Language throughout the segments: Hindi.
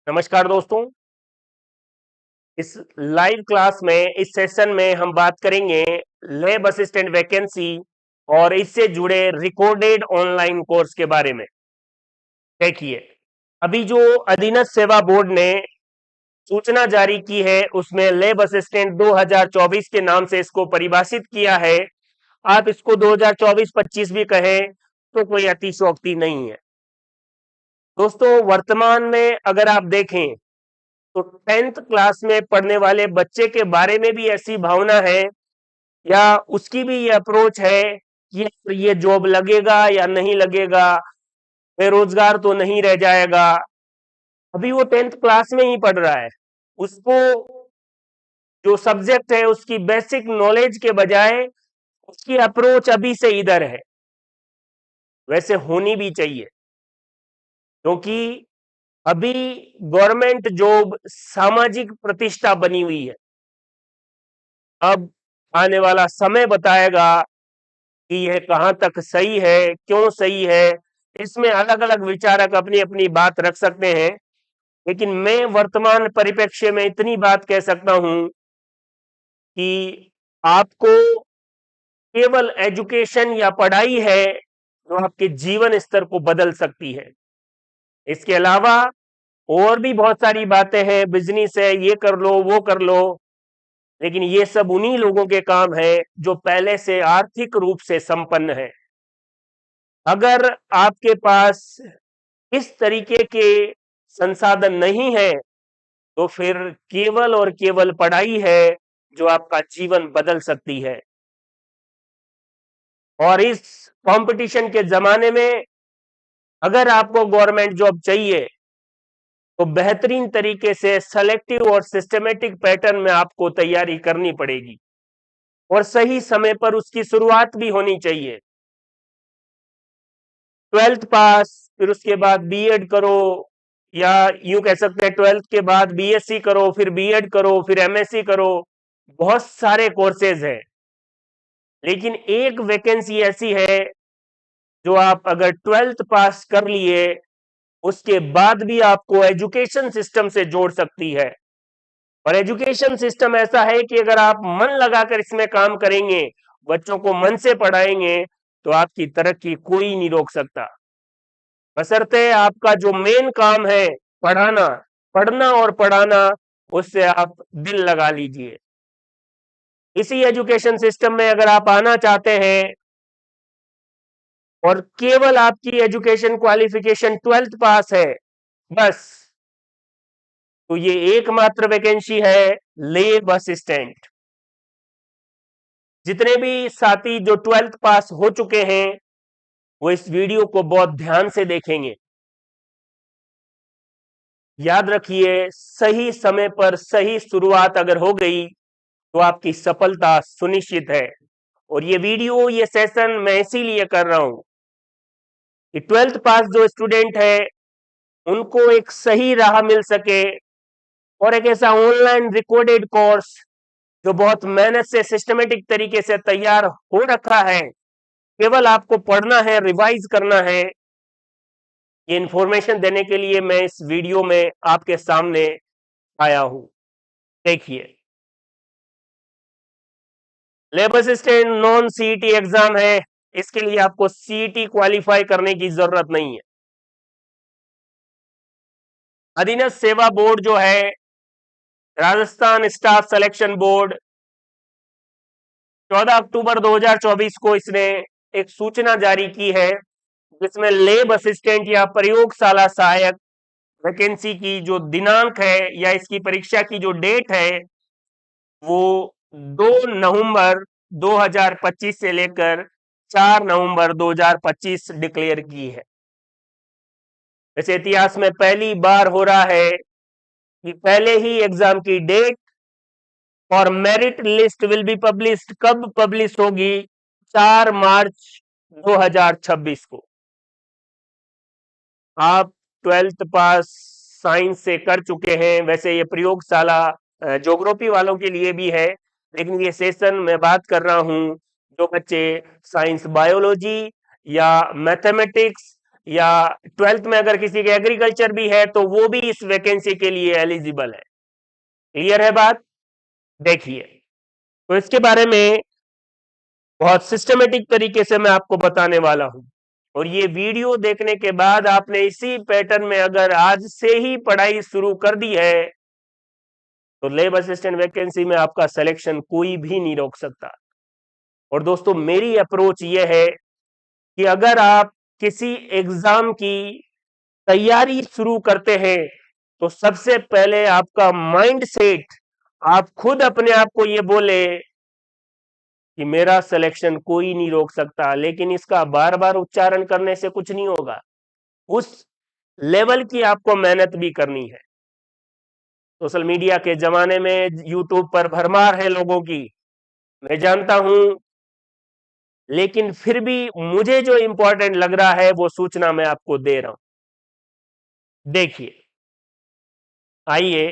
नमस्कार दोस्तों। इस लाइव क्लास में इस सेशन में हम बात करेंगे लैब असिस्टेंट वैकेंसी और इससे जुड़े रिकॉर्डेड ऑनलाइन कोर्स के बारे में। देखिए, अभी जो अधीनस्थ सेवा बोर्ड ने सूचना जारी की है उसमें लैब असिस्टेंट 2024 के नाम से इसको परिभाषित किया है। आप इसको 2024-25 भी कहें तो कोई अतिशयोक्ति नहीं है। दोस्तों, वर्तमान में अगर आप देखें तो 10th क्लास में पढ़ने वाले बच्चे के बारे में भी ऐसी भावना है या उसकी भी ये अप्रोच है कि ये जॉब लगेगा या नहीं लगेगा, बेरोजगार तो नहीं रह जाएगा। अभी वो 10th क्लास में ही पढ़ रहा है, उसको जो सब्जेक्ट है उसकी बेसिक नॉलेज के बजाय उसकी अप्रोच अभी से इधर है। वैसे होनी भी चाहिए, क्योंकि अभी गवर्नमेंट जॉब सामाजिक प्रतिष्ठा बनी हुई है। अब आने वाला समय बताएगा कि यह कहां तक सही है, क्यों सही है। इसमें अलग अलग विचारक अपनी अपनी बात रख सकते हैं, लेकिन मैं वर्तमान परिप्रेक्ष्य में इतनी बात कह सकता हूं कि आपको केवल एजुकेशन या पढ़ाई है जो आपके जीवन स्तर को बदल सकती है। इसके अलावा और भी बहुत सारी बातें हैं, बिजनेस है, ये कर लो वो कर लो, लेकिन ये सब उन्हीं लोगों के काम है जो पहले से आर्थिक रूप से संपन्न है। अगर आपके पास इस तरीके के संसाधन नहीं है तो फिर केवल और केवल पढ़ाई है जो आपका जीवन बदल सकती है। और इस कंपटीशन के जमाने में अगर आपको गवर्नमेंट जॉब चाहिए तो बेहतरीन तरीके से सेलेक्टिव और सिस्टमेटिक पैटर्न में आपको तैयारी करनी पड़ेगी और सही समय पर उसकी शुरुआत भी होनी चाहिए। 12th पास, फिर उसके बाद बीएड करो, या यूं कह सकते हैं 12th के बाद बीएससी करो, फिर बीएड करो, फिर एमएससी करो। बहुत सारे कोर्सेज हैं, लेकिन एक वैकेंसी ऐसी है जो आप अगर 12th पास कर लिए उसके बाद भी आपको एजुकेशन सिस्टम से जोड़ सकती है। और एजुकेशन सिस्टम ऐसा है कि अगर आप मन लगाकर इसमें काम करेंगे, बच्चों को मन से पढ़ाएंगे, तो आपकी तरक्की कोई नहीं रोक सकता। बशर्ते आपका जो मेन काम है पढ़ाना, पढ़ना और पढ़ाना, उससे आप दिल लगा लीजिए। इसी एजुकेशन सिस्टम में अगर आप आना चाहते हैं और केवल आपकी एजुकेशन क्वालिफिकेशन 12th पास है बस, तो ये एकमात्र वैकेंसी है लैब असिस्टेंट। जितने भी साथी जो 12th पास हो चुके हैं वो इस वीडियो को बहुत ध्यान से देखेंगे। याद रखिए, सही समय पर सही शुरुआत अगर हो गई तो आपकी सफलता सुनिश्चित है। और ये वीडियो, ये सेशन मैं इसीलिए कर रहा हूं कि 12th पास जो स्टूडेंट है उनको एक सही राह मिल सके और एक ऐसा ऑनलाइन रिकॉर्डेड कोर्स जो बहुत मेहनत से सिस्टमेटिक तरीके से तैयार हो रखा है, केवल आपको पढ़ना है, रिवाइज करना है। ये इंफॉर्मेशन देने के लिए मैं इस वीडियो में आपके सामने आया हूं। देखिए, lab assistant non CET exam है, इसके लिए आपको सीईटी क्वालिफाई करने की जरूरत नहीं है। अधीनस्थ सेवा बोर्ड जो है, राजस्थान स्टाफ सिलेक्शन बोर्ड, 14 अक्टूबर 2024 को इसने एक सूचना जारी की है जिसमें लैब असिस्टेंट या प्रयोगशाला सहायक वैकेंसी की जो दिनांक है या इसकी परीक्षा की जो डेट है वो 2 नवंबर 2025 से लेकर 4 नवंबर 2025 डिक्लेयर की है। वैसे इतिहास में पहली बार हो रहा है कि पहले ही एग्जाम की डेट और merit list will be published. कब पब्लिश होगी? 4 मार्च 2026 को। आप 12th पास साइंस से कर चुके हैं, वैसे ये प्रयोगशाला ज्योग्राफी वालों के लिए भी है, लेकिन ये सेशन मैं बात कर रहा हूं जो बच्चे साइंस बायोलॉजी या मैथमेटिक्स या 12th में अगर किसी के एग्रीकल्चर भी है तो वो भी इस वैकेंसी के लिए एलिजिबल है। क्लियर है बात? देखिए, तो इसके बारे में बहुत सिस्टमेटिक तरीके से मैं आपको बताने वाला हूं, और ये वीडियो देखने के बाद आपने इसी पैटर्न में अगर आज से ही पढ़ाई शुरू कर दी है तो लैब असिस्टेंट वैकेंसी में आपका सिलेक्शन कोई भी नहीं रोक सकता। और दोस्तों, मेरी अप्रोच ये है कि अगर आप किसी एग्जाम की तैयारी शुरू करते हैं तो सबसे पहले आपका माइंड सेट, आप खुद अपने आप को ये बोले कि मेरा सिलेक्शन कोई नहीं रोक सकता, लेकिन इसका बार बार उच्चारण करने से कुछ नहीं होगा। उस लेवल की आपको मेहनत भी करनी है। सोशल मीडिया के जमाने में यूट्यूब पर भरमार है लोगों की, मैं जानता हूं, लेकिन फिर भी मुझे जो इंपॉर्टेंट लग रहा है वो सूचना मैं आपको दे रहा हूं। देखिए, आइए,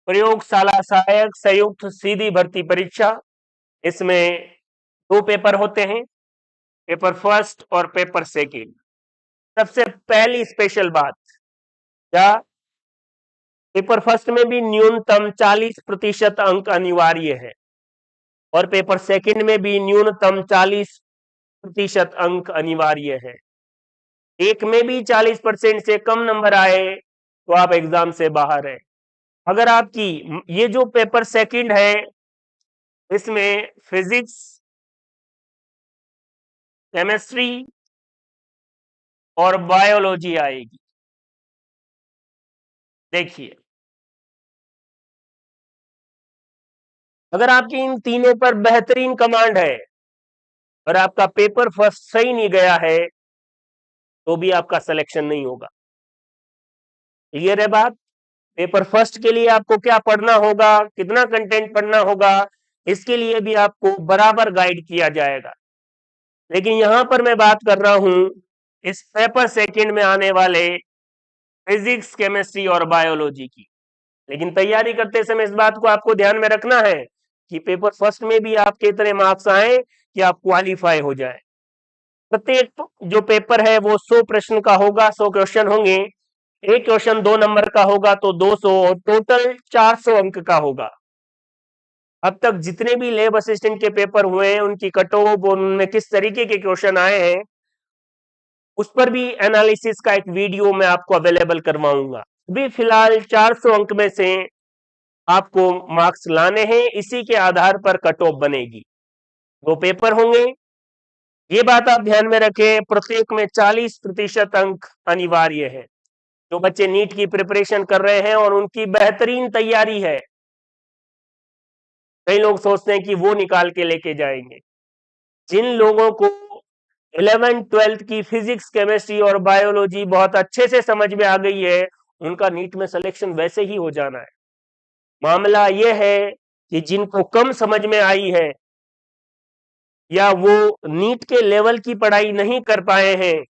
प्रयोगशाला सहायक संयुक्त सीधी भर्ती परीक्षा, इसमें 2 पेपर होते हैं, पेपर फर्स्ट और पेपर सेकंड। सबसे पहली स्पेशल बात, क्या पेपर फर्स्ट में भी न्यूनतम 40% अंक अनिवार्य है और पेपर सेकंड में भी न्यूनतम 40% अंक अनिवार्य है। एक में भी 40% से कम नंबर आए तो आप एग्जाम से बाहर है। अगर आपकी ये जो पेपर सेकंड है इसमें फिजिक्स, केमिस्ट्री और बायोलॉजी आएगी। देखिए, अगर आपकी इन तीनों पर बेहतरीन कमांड है और आपका पेपर फर्स्ट सही नहीं गया है तो भी आपका सिलेक्शन नहीं होगा। क्लियर है बात? पेपर फर्स्ट के लिए आपको क्या पढ़ना होगा, कितना कंटेंट पढ़ना होगा, इसके लिए भी आपको बराबर गाइड किया जाएगा। लेकिन यहां पर मैं बात कर रहा हूं इस पेपर सेकंड में आने वाले फिजिक्स, केमिस्ट्री और बायोलॉजी की। लेकिन तैयारी करते समय इस बात को आपको ध्यान में रखना है कि पेपर फर्स्ट में भी आपके इतने मार्क्स आए कि आप क्वालिफाई हो जाए। प्रत्येक जो पेपर है वो 100 प्रश्न का होगा, 100 क्वेश्चन होंगे। एक क्वेश्चन 2 नंबर का होगा तो 200, और टोटल 400 अंक का होगा। अब तक जितने भी लैब असिस्टेंट के पेपर हुए हैं उनकी कट ऑफ, उनमें किस तरीके के क्वेश्चन आए हैं, उस पर भी एनालिसिस का एक वीडियो मैं आपको अवेलेबल करवाऊंगा। अभी फिलहाल 400 अंक में से आपको मार्क्स लाने हैं, इसी के आधार पर कट ऑफ बनेगी। 2 पेपर होंगे, ये बात आप ध्यान में रखें, प्रत्येक में 40% अंक अनिवार्य है। जो बच्चे नीट की प्रिपरेशन कर रहे हैं और उनकी बेहतरीन तैयारी है, कई लोग सोचते हैं कि वो निकाल के लेके जाएंगे। जिन लोगों को 11th 12th की फिजिक्स, केमिस्ट्री और बायोलॉजी बहुत अच्छे से समझ में आ गई है, उनका नीट में सिलेक्शन वैसे ही हो जाना है। मामला यह है कि जिनको कम समझ में आई है या वो नीट के लेवल की पढ़ाई नहीं कर पाए हैं,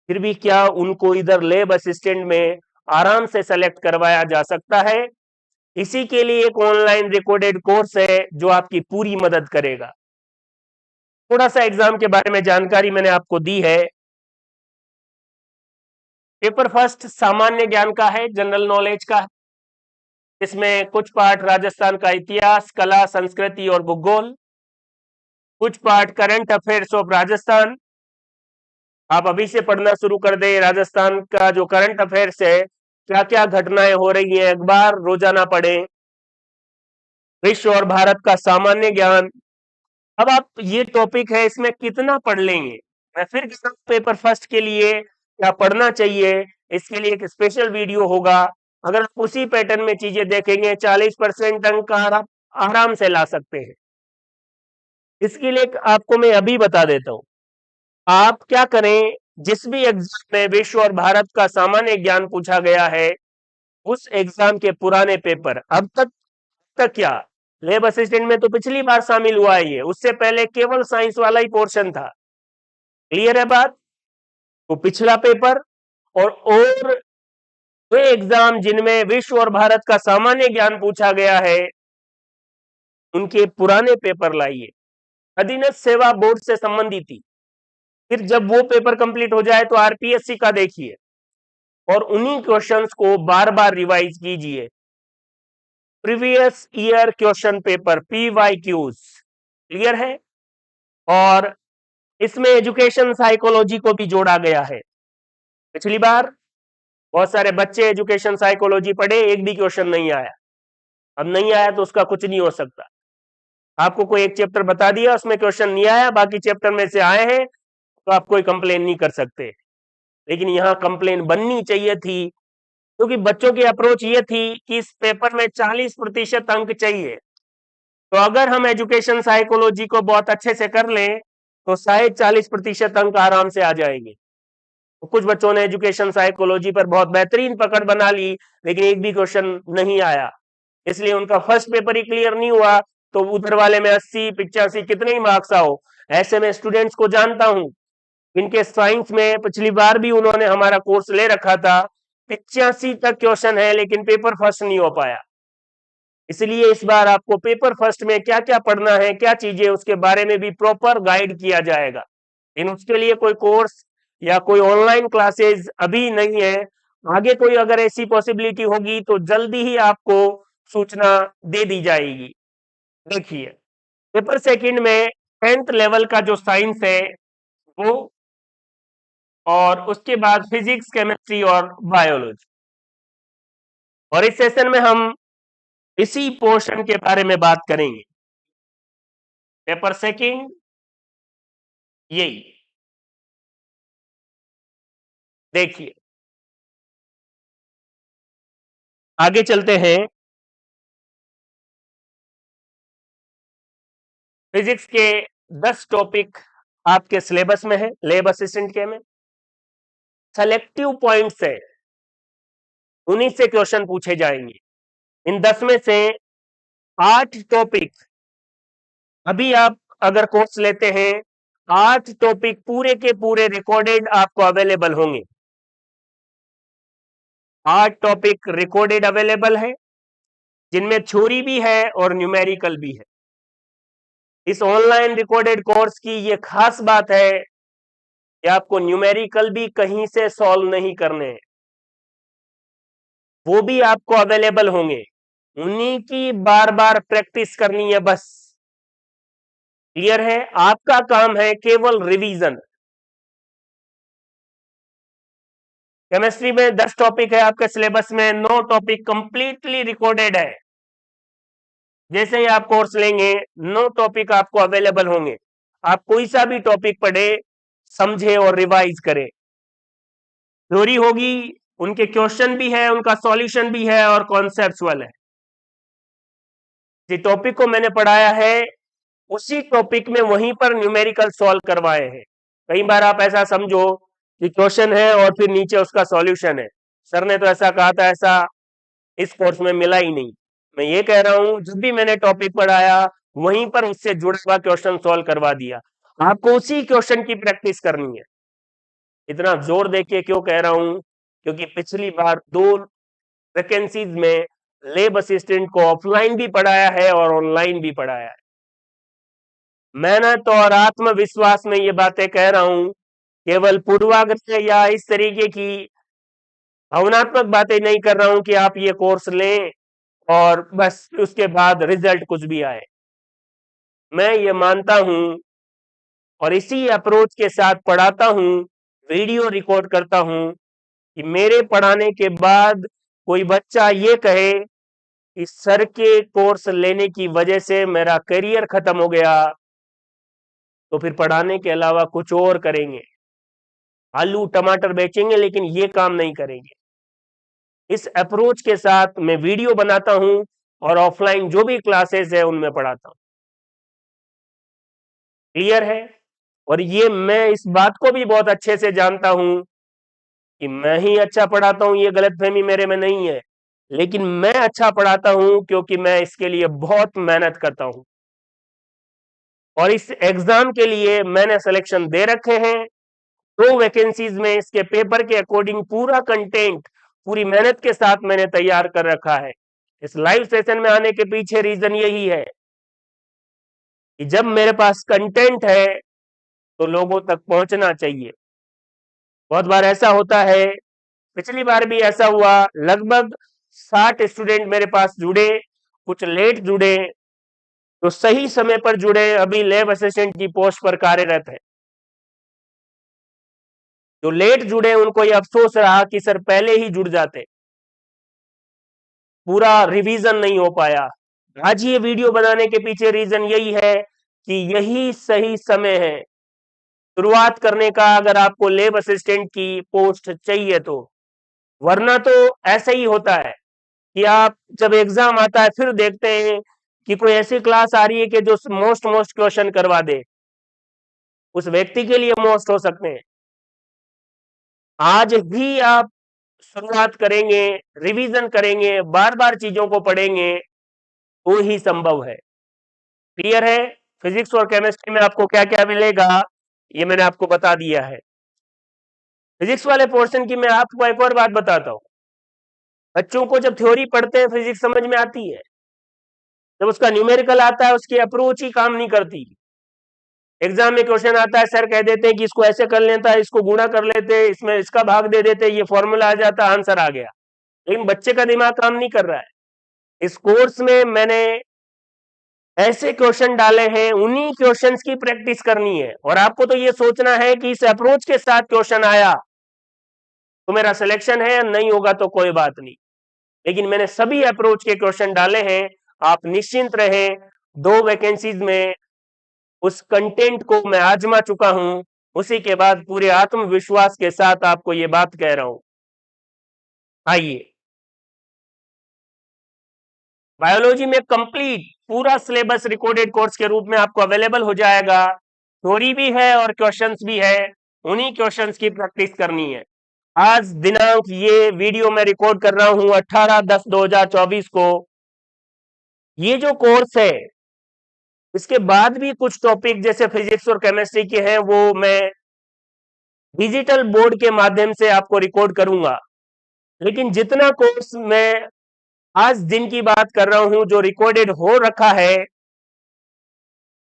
फिर भी क्या उनको इधर लैब असिस्टेंट में आराम से सेलेक्ट करवाया जा सकता है। इसी के लिए एक ऑनलाइन रिकॉर्डेड कोर्स है जो आपकी पूरी मदद करेगा। थोड़ा सा एग्जाम के बारे में जानकारी मैंने आपको दी है। पेपर फर्स्ट सामान्य ज्ञान का है, जनरल नॉलेज का। इसमें कुछ पार्ट राजस्थान का इतिहास, कला, संस्कृति और भूगोल, कुछ part current affairs of Rajasthan. आप अभी से पढ़ना शुरू कर दे, राजस्थान का जो करंट अफेयर्स है, क्या क्या घटनाएं हो रही हैं, अखबार रोजाना पढ़ें। विश्व और भारत का सामान्य ज्ञान। अब आप ये टॉपिक है, इसमें कितना पढ़ लेंगे, मैं फिर पेपर फर्स्ट के लिए क्या पढ़ना चाहिए, इसके लिए एक स्पेशल वीडियो होगा। अगर आप उसी पैटर्न में चीजें देखेंगे 40% अंक आप आराम से ला सकते हैं। इसके लिए आपको मैं अभी बता देता हूं, आप क्या करें, जिस भी एग्जाम में विश्व और भारत का सामान्य ज्ञान पूछा गया है, उस एग्जाम के पुराने पेपर, अब तक क्या लैब असिस्टेंट में तो पिछली बार शामिल हुआ है, ये उससे पहले केवल साइंस वाला ही पोर्शन था। क्लियर है बात? तो पिछला पेपर और वे एग्जाम जिनमें विश्व और भारत का सामान्य ज्ञान पूछा गया है, उनके पुराने पेपर लाइए। अधीनस्थ सेवा बोर्ड से संबंधित थी, फिर जब वो पेपर कंप्लीट हो जाए तो आरपीएससी का देखिए और उन्हीं क्वेश्चंस को बार बार रिवाइज कीजिए। Previous year question paper PYQs clear है। और इसमें एजुकेशन साइकोलॉजी को भी जोड़ा गया है। पिछली बार बहुत सारे बच्चे एजुकेशन साइकोलॉजी पढ़े, एक भी क्वेश्चन नहीं आया। अब नहीं आया तो उसका कुछ नहीं हो सकता। आपको कोई एक चैप्टर बता दिया, उसमें क्वेश्चन नहीं आया, बाकी चैप्टर में से आए हैं, तो आप कोई कंप्लेन नहीं कर सकते। लेकिन यहां कंप्लेन बननी चाहिए थी, क्योंकि बच्चों की अप्रोच ये थी कि इस पेपर में 40% अंक चाहिए। तो अगर हम एजुकेशन साइकोलॉजी को बहुत अच्छे से कर लें तो शायद 40% अंक आराम से आ जाएंगे। तो कुछ बच्चों ने एजुकेशन साइकोलॉजी पर बहुत बेहतरीन पकड़ बना ली, लेकिन एक भी क्वेश्चन नहीं आया, इसलिए उनका फर्स्ट पेपर ही क्लियर नहीं हुआ। तो उधर वाले में 80 85 कितने ही मार्क्स आओ। ऐसे में स्टूडेंट्स को जानता हूं, इनके साइंस में पिछली बार भी उन्होंने हमारा कोर्स ले रखा था, 85 तक क्वेश्चन है, लेकिन पेपर फर्स्ट नहीं हो पाया। इसलिए इस बार आपको पेपर फर्स्ट में क्या क्या पढ़ना है, क्या चीजें, उसके बारे में भी प्रॉपर गाइड किया जाएगा। इन उसके लिए कोई कोर्स या कोई ऑनलाइन क्लासेस अभी नहीं है। आगे कोई अगर ऐसी पॉसिबिलिटी होगी तो जल्दी ही आपको सूचना दे दी जाएगी। देखिए, पेपर सेकंड में 10th लेवल का जो साइंस है वो, और उसके बाद फिजिक्स, केमिस्ट्री और बायोलॉजी। और इस सेशन में हम इसी पोर्शन के बारे में बात करेंगे। पेपर सेकंड यही देखिए, आगे चलते हैं। फिजिक्स के 10 टॉपिक आपके सिलेबस में है, लैब असिस्टेंट के में सेलेक्टिव पॉइंट्स है, उन्हीं से क्वेश्चन पूछे जाएंगे। इन 10 में से 8 टॉपिक, अभी आप अगर कोर्स लेते हैं 8 टॉपिक पूरे के पूरे रिकॉर्डेड आपको अवेलेबल होंगे। 8 टॉपिक रिकॉर्डेड अवेलेबल है, जिनमें थ्योरी भी है और न्यूमेरिकल भी है। इस ऑनलाइन रिकॉर्डेड कोर्स की ये खास बात है कि आपको न्यूमेरिकल भी कहीं से सॉल्व नहीं करने हैं, वो भी आपको अवेलेबल होंगे, उन्हीं की बार बार प्रैक्टिस करनी है बस। क्लियर है। आपका काम है केवल रिवीजन। केमिस्ट्री में 10 टॉपिक है आपके सिलेबस में, 9 टॉपिक कंप्लीटली रिकॉर्डेड है। जैसे ही आप कोर्स लेंगे 9 टॉपिक आपको अवेलेबल होंगे, आप कोई सा भी टॉपिक पढ़े, समझे और रिवाइज करें। थ्योरी होगी, उनके क्वेश्चन भी है, उनका सॉल्यूशन भी है और कॉन्सेप्चुअल है। जिस टॉपिक को मैंने पढ़ाया है उसी टॉपिक में वहीं पर न्यूमेरिकल सॉल्व करवाए हैं। कई बार आप ऐसा समझो कि क्वेश्चन है और फिर नीचे उसका सॉल्यूशन है, सर ने तो ऐसा कहा था, ऐसा इस कोर्स में मिला ही नहीं। मैं ये कह रहा हूं, जब भी मैंने टॉपिक पढ़ाया वहीं पर उससे जुड़ा हुआ क्वेश्चन सॉल्व करवा दिया, आपको उसी क्वेश्चन की प्रैक्टिस करनी है। इतना जोर देके क्यों कह रहा हूं, क्योंकि पिछली बार 2 वैकेंसीज में लैब असिस्टेंट को ऑफलाइन भी पढ़ाया है और ऑनलाइन भी पढ़ाया है। मेहनत और आत्मविश्वास में ये बातें कह रहा हूं, केवल पूर्वाग्रह या इस तरीके की भावनात्मक बातें नहीं कर रहा हूं कि आप ये कोर्स लें और बस उसके बाद रिजल्ट कुछ भी आए। मैं ये मानता हूं और इसी अप्रोच के साथ पढ़ाता हूं, वीडियो रिकॉर्ड करता हूं, कि मेरे पढ़ाने के बाद कोई बच्चा ये कहे कि सर के कोर्स लेने की वजह से मेरा करियर खत्म हो गया, तो फिर पढ़ाने के अलावा कुछ और करेंगे, आलू टमाटर बेचेंगे लेकिन ये काम नहीं करेंगे। इस अप्रोच के साथ मैं वीडियो बनाता हूं और ऑफलाइन जो भी क्लासेस है उनमें पढ़ाता हूं। क्लियर है। और ये मैं इस बात को भी बहुत अच्छे से जानता हूं कि मैं ही अच्छा पढ़ाता हूं, ये गलतफहमी मेरे में नहीं है, लेकिन मैं अच्छा पढ़ाता हूं क्योंकि मैं इसके लिए बहुत मेहनत करता हूं। और इस एग्जाम के लिए मैंने सिलेक्शन दे रखे हैं 2 वैकेंसीज में, इसके पेपर के अकॉर्डिंग पूरा कंटेंट पूरी मेहनत के साथ मैंने तैयार कर रखा है। इस लाइव सेशन में आने के पीछे रीजन यही है कि जब मेरे पास कंटेंट है तो लोगों तक पहुंचना चाहिए। बहुत बार ऐसा होता है, पिछली बार भी ऐसा हुआ, लगभग 60 स्टूडेंट मेरे पास जुड़े, कुछ लेट जुड़े, तो सही समय पर जुड़े, अभी लैब असिस्टेंट की पोस्ट पर कार्यरत है। जो लेट जुड़े उनको ये अफसोस रहा कि सर पहले ही जुड़ जाते, पूरा रिवीजन नहीं हो पाया। आज ये वीडियो बनाने के पीछे रीजन यही है कि यही सही समय है शुरुआत करने का, अगर आपको लैब असिस्टेंट की पोस्ट चाहिए तो। वरना तो ऐसा ही होता है कि आप जब एग्जाम आता है फिर देखते हैं कि कोई ऐसी क्लास आ रही है कि जो मोस्ट क्वेश्चन करवा दे, उस व्यक्ति के लिए मोस्ट हो सकते हैं। आज भी आप शुरुआत करेंगे, रिवीजन करेंगे, बार बार चीजों को पढ़ेंगे, वो ही संभव है। क्लियर है? फिजिक्स और केमिस्ट्री में आपको क्या क्या मिलेगा ये मैंने आपको बता दिया है। फिजिक्स वाले पोर्शन की मैं आपको एक और बात बताता हूं। बच्चों को जब थ्योरी पढ़ते हैं फिजिक्स समझ में आती है, जब उसका न्यूमेरिकल आता है उसकी अप्रोच ही काम नहीं करती। एग्जाम में क्वेश्चन आता है, सर कह देते हैं कि इसको ऐसे कर लेता है, इसको गुणा कर लेते, इसमें इसका भाग दे देते, ये फॉर्मूला आ जाता, आंसर आ गया। लेकिन बच्चे का दिमाग काम नहीं कर रहा है। इस कोर्स में मैंने ऐसे क्वेश्चन डाले हैं, उन्हीं क्वेश्चंस की प्रैक्टिस करनी है। और आपको तो ये सोचना है कि इस अप्रोच के साथ क्वेश्चन आया तो मेरा सिलेक्शन है, नहीं होगा तो कोई बात नहीं। लेकिन मैंने सभी अप्रोच के क्वेश्चन डाले हैं, आप निश्चिंत रहें। 2 वैकेंसीज में उस कंटेंट को मैं आजमा चुका हूं, उसी के बाद पूरे आत्मविश्वास के साथ आपको ये बात कह रहा हूं। आइए, बायोलॉजी में कंप्लीट पूरा सिलेबस रिकॉर्डेड कोर्स के रूप में आपको अवेलेबल हो जाएगा। थ्योरी भी है और क्वेश्चंस भी है, उन्हीं क्वेश्चंस की प्रैक्टिस करनी है। आज दिनांक, ये वीडियो मैं रिकॉर्ड कर रहा हूं 18/10/2024 को। ये जो कोर्स है इसके बाद भी कुछ टॉपिक जैसे फिजिक्स और केमिस्ट्री के हैं वो मैं डिजिटल बोर्ड के माध्यम से आपको रिकॉर्ड करूंगा। लेकिन जितना कोर्स मैं आज दिन की बात कर रहा हूं जो रिकॉर्डेड हो रखा है,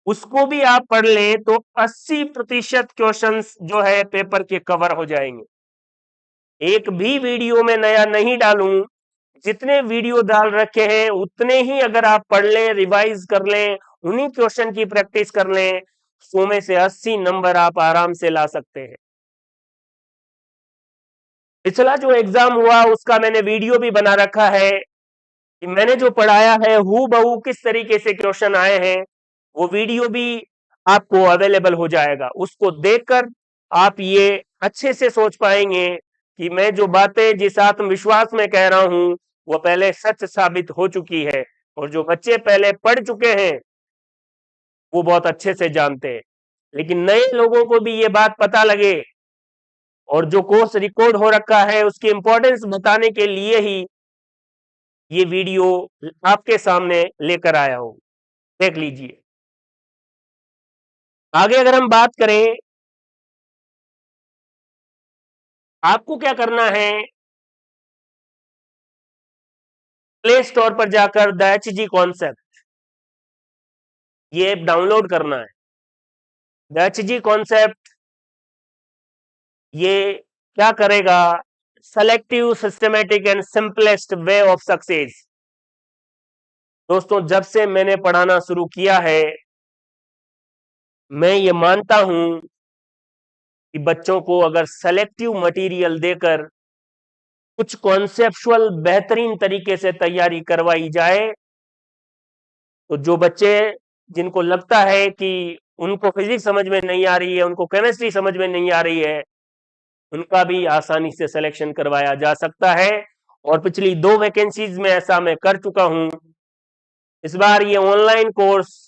उसको भी आप पढ़ लें तो 80% क्वेश्चंस जो है पेपर के कवर हो जाएंगे। एक भी वीडियो में नया नहीं डालूं, जितने वीडियो डाल रखे हैं उतने ही अगर आप पढ़ लें, रिवाइज कर लें, उन्हीं क्वेश्चन की प्रैक्टिस कर लें, 100 में से 80 नंबर आप आराम से ला सकते हैं। पिछला जो एग्जाम हुआ उसका मैंने वीडियो भी बना रखा है कि मैंने जो पढ़ाया है हू बहू किस तरीके से क्वेश्चन आए हैं, वो वीडियो भी आपको अवेलेबल हो जाएगा। उसको देखकर आप ये अच्छे से सोच पाएंगे कि मैं जो बातें जिस आत्मविश्वास में कह रहा हूं वो पहले सच साबित हो चुकी है, और जो बच्चे पहले पढ़ चुके हैं वो बहुत अच्छे से जानते हैं। लेकिन नए लोगों को भी ये बात पता लगे, और जो कोर्स रिकॉर्ड हो रखा है उसकी इंपॉर्टेंस बताने के लिए ही ये वीडियो आपके सामने लेकर आया हूं। देख लीजिए। आगे अगर हम बात करें, आपको क्या करना है, प्ले स्टोर पर जाकर द HG कॉन्सेप्ट ये ऐप डाउनलोड करना है। द HG कॉन्सेप्ट ये क्या करेगा, selective, systematic and simplest way of success. दोस्तों, जब से मैंने पढ़ाना शुरू किया है मैं ये मानता हूं कि बच्चों को अगर सेलेक्टिव मटेरियल देकर कुछ कॉन्सेप्चुअल बेहतरीन तरीके से तैयारी करवाई जाए तो जो बच्चे, जिनको लगता है कि उनको फिजिक्स समझ में नहीं आ रही है, उनको केमिस्ट्री समझ में नहीं आ रही है, उनका भी आसानी से सिलेक्शन करवाया जा सकता है। और पिछली 2 वैकेंसीज में ऐसा मैं कर चुका हूं। इस बार ये ऑनलाइन कोर्स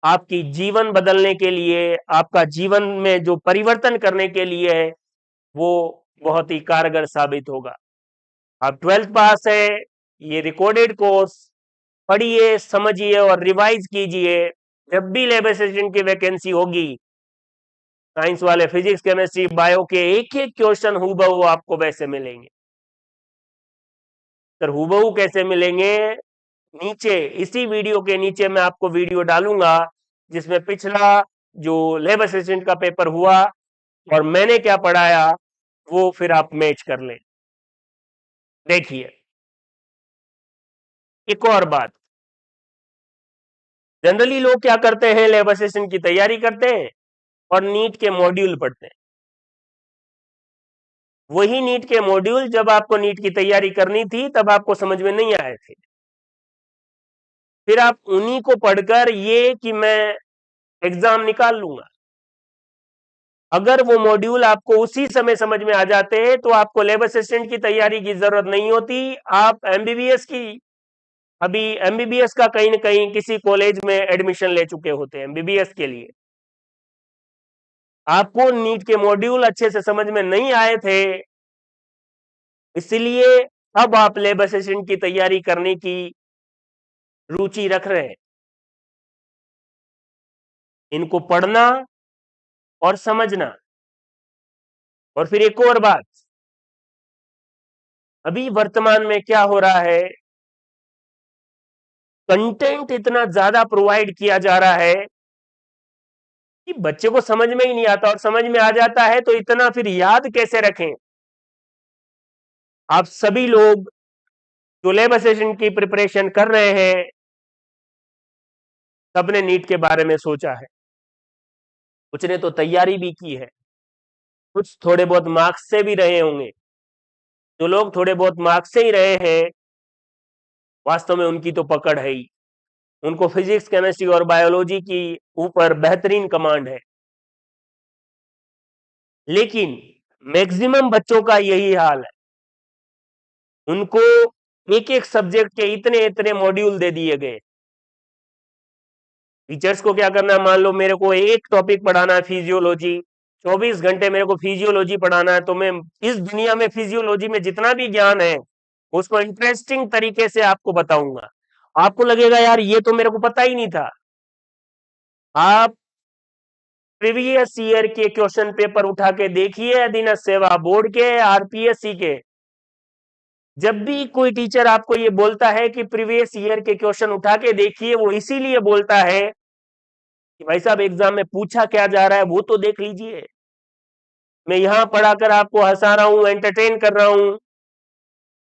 आपकी जीवन बदलने के लिए, आपका जीवन में जो परिवर्तन करने के लिए है, वो बहुत ही कारगर साबित होगा। आप 12th पास है, ये रिकॉर्डेड कोर्स पढ़िए, समझिए और रिवाइज कीजिए। जब भी लैब असिस्टेंट की वैकेंसी होगी, साइंस वाले फिजिक्स, केमिस्ट्री, बायो के एक एक क्वेश्चन हूबहू आपको वैसे मिलेंगे। सर हूबहू कैसे मिलेंगे? नीचे इसी वीडियो के नीचे मैं आपको वीडियो डालूंगा जिसमें पिछला जो लैब असिस्टेंट का पेपर हुआ और मैंने क्या पढ़ाया वो फिर आप मैच कर लें। देखिए, एक और बात, जनरली लोग क्या करते हैं, लैब असिस्टेंट की तैयारी करते हैं और नीट के मॉड्यूल पढ़ते हैं। वही नीट के मॉड्यूल जब आपको नीट की तैयारी करनी थी तब आपको समझ में नहीं आए थे। फिर आप उन्हीं को पढ़कर ये कि मैं एग्जाम निकाल लूंगा। अगर वो मॉड्यूल आपको उसी समय समझ में आ जाते हैं तो आपको लैब असिस्टेंट की तैयारी की जरूरत नहीं होती। आप एमबीबीएस की, अभी एमबीबीएस का कहीं ना कहीं किसी कॉलेज में एडमिशन ले चुके होते हैं एमबीबीएस के लिए। आपको नीट के मॉड्यूल अच्छे से समझ में नहीं आए थे, इसलिए अब आप लैब असिस्टेंट की तैयारी करने की रुचि रख रहे हैं। इनको पढ़ना और समझना। और फिर एक और बात, अभी वर्तमान में क्या हो रहा है, कंटेंट इतना ज्यादा प्रोवाइड किया जा रहा है कि बच्चे को समझ में ही नहीं आता, और समझ में आ जाता है तो इतना फिर याद कैसे रखें। आप सभी लोग जो लैब असिस्टेंट की प्रिपरेशन कर रहे हैं सबने नीट के बारे में सोचा है, कुछ ने तो तैयारी भी की है, कुछ थोड़े बहुत मार्क्स से भी रहे होंगे। जो लोग थोड़े बहुत मार्क्स से ही रहे हैं वास्तव में उनकी तो पकड़ है ही, उनको फिजिक्स केमिस्ट्री और बायोलॉजी की ऊपर बेहतरीन कमांड है। लेकिन मैक्सिमम बच्चों का यही हाल है, उनको एक एक सब्जेक्ट के इतने इतने मॉड्यूल दे दिए गए। टीचर्स को क्या करना है, मान लो मेरे को एक टॉपिक पढ़ाना है फिजियोलॉजी, 24 घंटे मेरे को फिजियोलॉजी पढ़ाना है, तो मैं इस दुनिया में फिजियोलॉजी में जितना भी ज्ञान है उसको इंटरेस्टिंग तरीके से आपको बताऊंगा। आपको लगेगा यार ये तो मेरे को पता ही नहीं था। आप प्रीवियस ईयर के क्वेश्चन पेपर उठा के देखिए, अधीनस्थ सेवा बोर्ड के, आरपीएससी के। जब भी कोई टीचर आपको ये बोलता है कि प्रीवियस ईयर के क्वेश्चन उठा के देखिए, वो इसीलिए बोलता है कि भाई साहब एग्जाम में पूछा क्या जा रहा है वो तो देख लीजिए। मैं यहां पढ़ाकर आपको हंसा रहा हूं, एंटरटेन कर रहा हूं।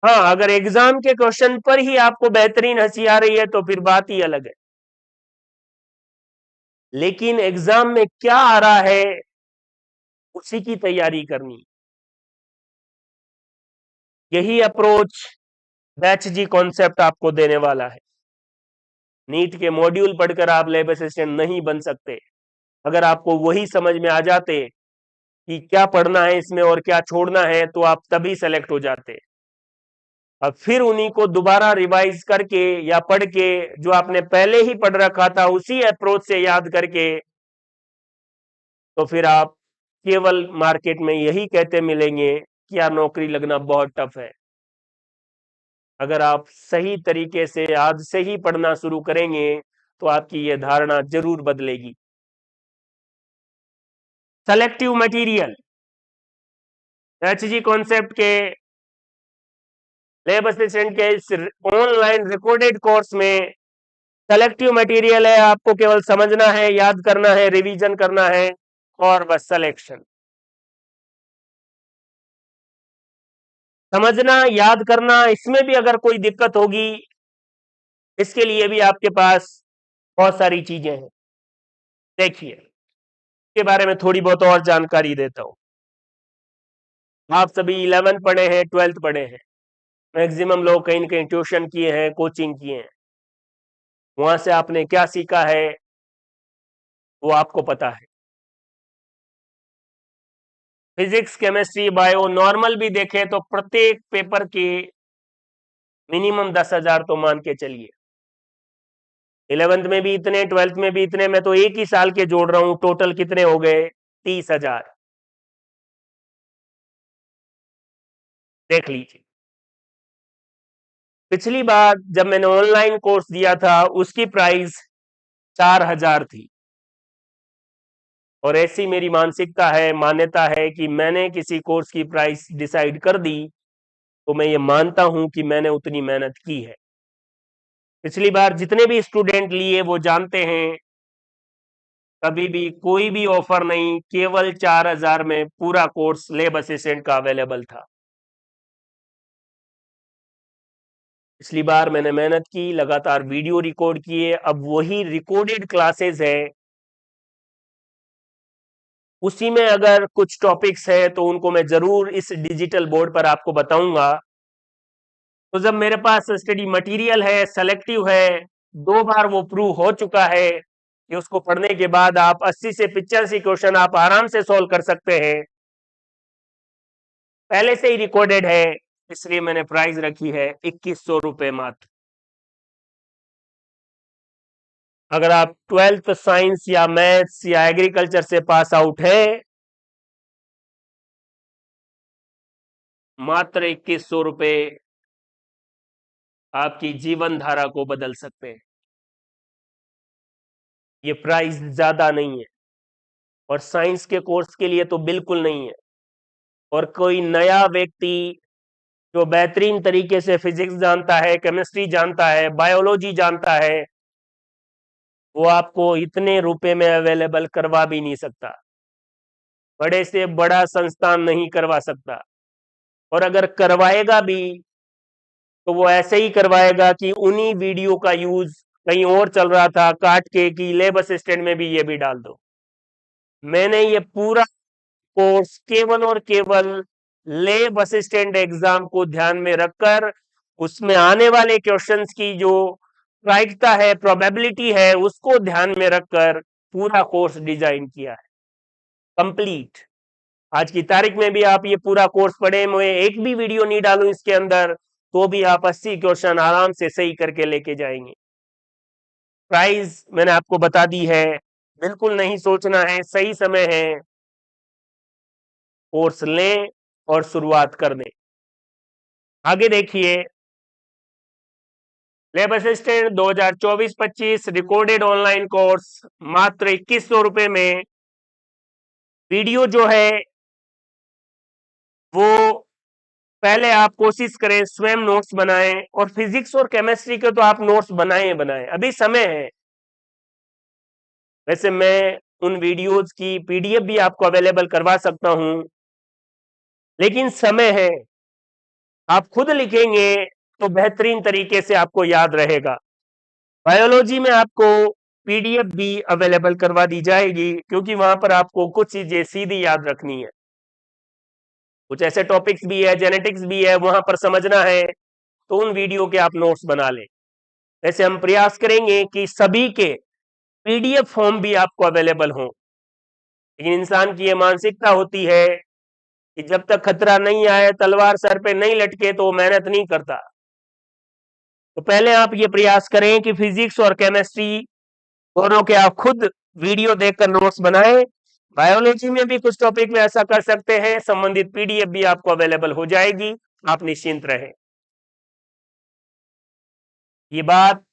हाँ, अगर एग्जाम के क्वेश्चन पर ही आपको बेहतरीन हंसी आ रही है तो फिर बात ही अलग है। लेकिन एग्जाम में क्या आ रहा है उसी की तैयारी करनी। यही अप्रोच बैच जी कॉन्सेप्ट आपको देने वाला है। नीट के मॉड्यूल पढ़कर आप लैब असिस्टेंट नहीं बन सकते। अगर आपको वही समझ में आ जाते कि क्या पढ़ना है इसमें और क्या छोड़ना है तो आप तभी सेलेक्ट हो जाते। अब फिर उन्हीं को दोबारा रिवाइज करके या पढ़ के जो आपने पहले ही पढ़ रखा था उसी अप्रोच से याद करके, तो फिर आप केवल मार्केट में यही कहते मिलेंगे कि यार नौकरी लगना बहुत टफ है। अगर आप सही तरीके से आज से ही पढ़ना शुरू करेंगे तो आपकी यह धारणा जरूर बदलेगी। सेलेक्टिव मटेरियल, एचजी कॉन्सेप्ट के लैब असिस्टेंट के इस ऑनलाइन रिकॉर्डेड कोर्स में सेलेक्टिव मटेरियल है। आपको केवल समझना है, याद करना है, रिवीजन करना है और बस सिलेक्शन। समझना, याद करना, इसमें भी अगर कोई दिक्कत होगी इसके लिए भी आपके पास बहुत सारी चीजें हैं। देखिए, इसके बारे में थोड़ी बहुत और जानकारी देता हूं। आप सभी 11th पढ़े हैं, 12th पढ़े हैं, मैक्सिमम लोग कहीं ना कहीं ट्यूशन किए हैं, कोचिंग किए हैं। वहां से आपने क्या सीखा है वो आपको पता है। फिजिक्स केमिस्ट्री बायो नॉर्मल भी देखें तो प्रत्येक पेपर के मिनिमम 10,000 तो मान के चलिए। 11th में भी इतने, 12th में भी इतने, मैं तो एक ही साल के जोड़ रहा हूं, टोटल कितने हो गए, 30,000। देख लीजिए, पिछली बार जब मैंने ऑनलाइन कोर्स दिया था उसकी प्राइस 4,000 थी। और ऐसी मेरी मानसिकता है, मान्यता है कि मैंने किसी कोर्स की प्राइस डिसाइड कर दी तो मैं ये मानता हूं कि मैंने उतनी मेहनत की है। पिछली बार जितने भी स्टूडेंट लिए वो जानते हैं कभी भी कोई भी ऑफर नहीं, केवल 4,000 में पूरा कोर्स लैब असिस्टेंट का अवेलेबल था। पिछली बार मैंने मेहनत की, लगातार वीडियो रिकॉर्ड किए, अब वही रिकॉर्डेड क्लासेस है, उसी में अगर कुछ टॉपिक्स है तो उनको मैं जरूर इस डिजिटल बोर्ड पर आपको बताऊंगा। तो जब मेरे पास स्टडी मटेरियल है, सेलेक्टिव है, 2 बार वो प्रूव हो चुका है कि उसको पढ़ने के बाद आप 80 से 85 क्वेश्चन आप आराम से सॉल्व कर सकते हैं, पहले से ही रिकॉर्डेड है, इसलिए मैंने प्राइस रखी है 2100 रुपए मात्र। अगर आप 12th साइंस या मैथ्स या एग्रीकल्चर से पास आउट है, मात्र 2100 रुपए आपकी जीवन धारा को बदल सकते हैं। ये प्राइस ज्यादा नहीं है, और साइंस के कोर्स के लिए तो बिल्कुल नहीं है। और कोई नया व्यक्ति जो बेहतरीन तरीके से फिजिक्स जानता है, केमिस्ट्री जानता है, बायोलॉजी जानता है, वो आपको इतने रुपए में अवेलेबल करवा भी नहीं सकता, बड़े से बड़ा संस्थान नहीं करवा सकता। और अगर करवाएगा भी तो वो ऐसे ही करवाएगा कि उन्हीं वीडियो का यूज कहीं और चल रहा था काट के कि लैब असिस्टेंट में भी ये भी डाल दो। मैंने ये पूरा कोर्स केवल और केवल लैब असिस्टेंट एग्जाम को ध्यान में रखकर, उसमें आने वाले क्वेश्चंस की जो प्रायिकता है, प्रोबेबिलिटी है, उसको ध्यान में रखकर पूरा कोर्स डिजाइन किया है, कंप्लीट। आज की तारीख में भी आप ये पूरा कोर्स पढ़े, मैं एक भी वीडियो नहीं डालूं इसके अंदर, तो भी आप 80 क्वेश्चन आराम से सही करके लेके जाएंगे। प्राइस मैंने आपको बता दी है, बिल्कुल नहीं सोचना है, सही समय है, कोर्स लें और शुरुआत कर दें। आगे देखिए, lab assistant 2024-25 recorded online course मात्र 2100 रुपए में। वीडियो जो है वो पहले आप कोशिश करें स्वयं नोट्स बनाएं, और फिजिक्स और केमिस्ट्री के तो आप नोट्स बनाएं बनाएं, अभी समय है। वैसे मैं उन वीडियोस की पीडीएफ भी आपको अवेलेबल करवा सकता हूं, लेकिन समय है, आप खुद लिखेंगे तो बेहतरीन तरीके से आपको याद रहेगा। बायोलॉजी में आपको पीडीएफ भी अवेलेबल करवा दी जाएगी, क्योंकि वहां पर आपको कुछ चीजें सीधी याद रखनी है, कुछ ऐसे टॉपिक्स भी है, जेनेटिक्स भी है, वहां पर समझना है, तो उन वीडियो के आप नोट्स बना लें। वैसे हम प्रयास करेंगे कि सभी के पीडीएफ फॉर्म भी आपको अवेलेबल हो, लेकिन इंसान की ये मानसिकता होती है कि जब तक खतरा नहीं आए, तलवार सर पे नहीं लटके, तो वो मेहनत नहीं करता। तो पहले आप ये प्रयास करें कि फिजिक्स और केमिस्ट्री दोनों के आप खुद वीडियो देखकर नोट्स बनाएं। बायोलॉजी में भी कुछ टॉपिक में ऐसा कर सकते हैं, संबंधित पीडीएफ भी आपको अवेलेबल हो जाएगी, आप निश्चिंत रहें। ये बात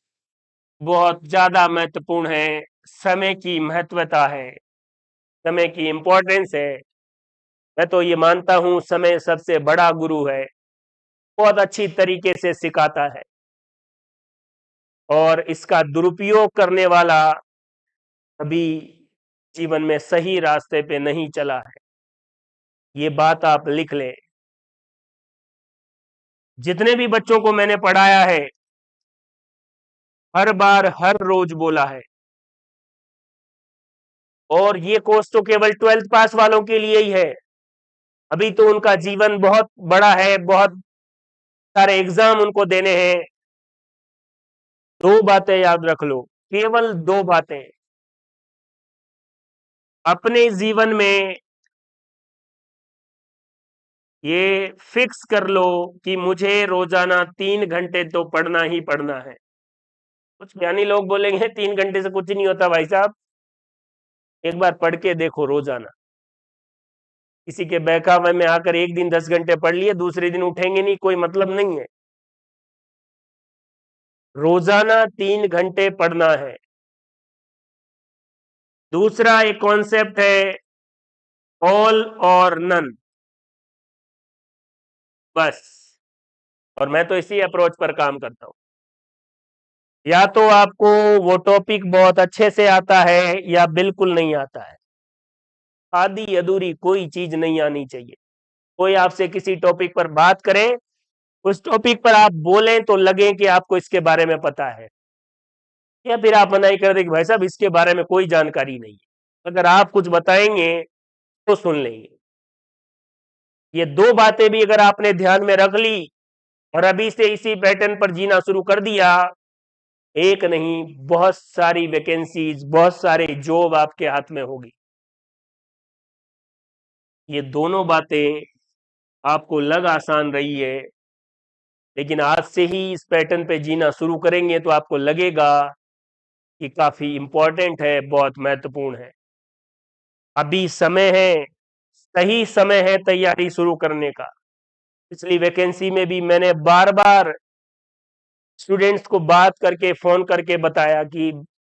बहुत ज्यादा महत्वपूर्ण है, समय की महत्वता है, समय की इंपॉर्टेंस है। मैं तो ये मानता हूं समय सबसे बड़ा गुरु है, बहुत अच्छी तरीके से सिखाता है, और इसका दुरुपयोग करने वाला कभी जीवन में सही रास्ते पे नहीं चला है, ये बात आप लिख लें। जितने भी बच्चों को मैंने पढ़ाया है, हर बार हर रोज बोला है, और ये कोर्स तो केवल 12th पास वालों के लिए ही है, अभी तो उनका जीवन बहुत बड़ा है, बहुत सारे एग्जाम उनको देने हैं। 2 बातें याद रख लो, केवल 2 बातें अपने जीवन में, ये फिक्स कर लो कि मुझे रोजाना 3 घंटे तो पढ़ना ही पढ़ना है। कुछ ज्ञानी लोग बोलेंगे 3 घंटे से कुछ नहीं होता, भाई साहब एक बार पढ़ के देखो रोजाना। किसी के बहकावे में आकर एक दिन 10 घंटे पढ़ लिए, दूसरे दिन उठेंगे नहीं, कोई मतलब नहीं है। रोजाना 3 घंटे पढ़ना है। दूसरा एक कॉन्सेप्ट है, ऑल और नन, बस। और मैं तो इसी अप्रोच पर काम करता हूं। या तो आपको वो टॉपिक बहुत अच्छे से आता है या बिल्कुल नहीं आता है। आधी अधूरी कोई चीज नहीं आनी चाहिए। कोई आपसे किसी टॉपिक पर बात करे, उस टॉपिक पर आप बोलें तो लगे कि आपको इसके बारे में पता है, या फिर आप मना ही कर दे कि भाई साहब इसके बारे में कोई जानकारी नहीं है। अगर आप कुछ बताएंगे तो सुन लेंगे। ये दो बातें भी अगर आपने ध्यान में रख ली और अभी से इसी पैटर्न पर जीना शुरू कर दिया, एक नहीं बहुत सारी वैकेंसीज, बहुत सारे जॉब आपके हाथ में होगी। ये दोनों बातें आपको लग आसान रही है, लेकिन आज से ही इस पैटर्न पे जीना शुरू करेंगे तो आपको लगेगा कि काफी इंपॉर्टेंट है, बहुत महत्वपूर्ण है। अभी समय है, सही समय है तैयारी शुरू करने का। पिछली वैकेंसी में भी मैंने बार बार स्टूडेंट्स को बात करके, फोन करके बताया कि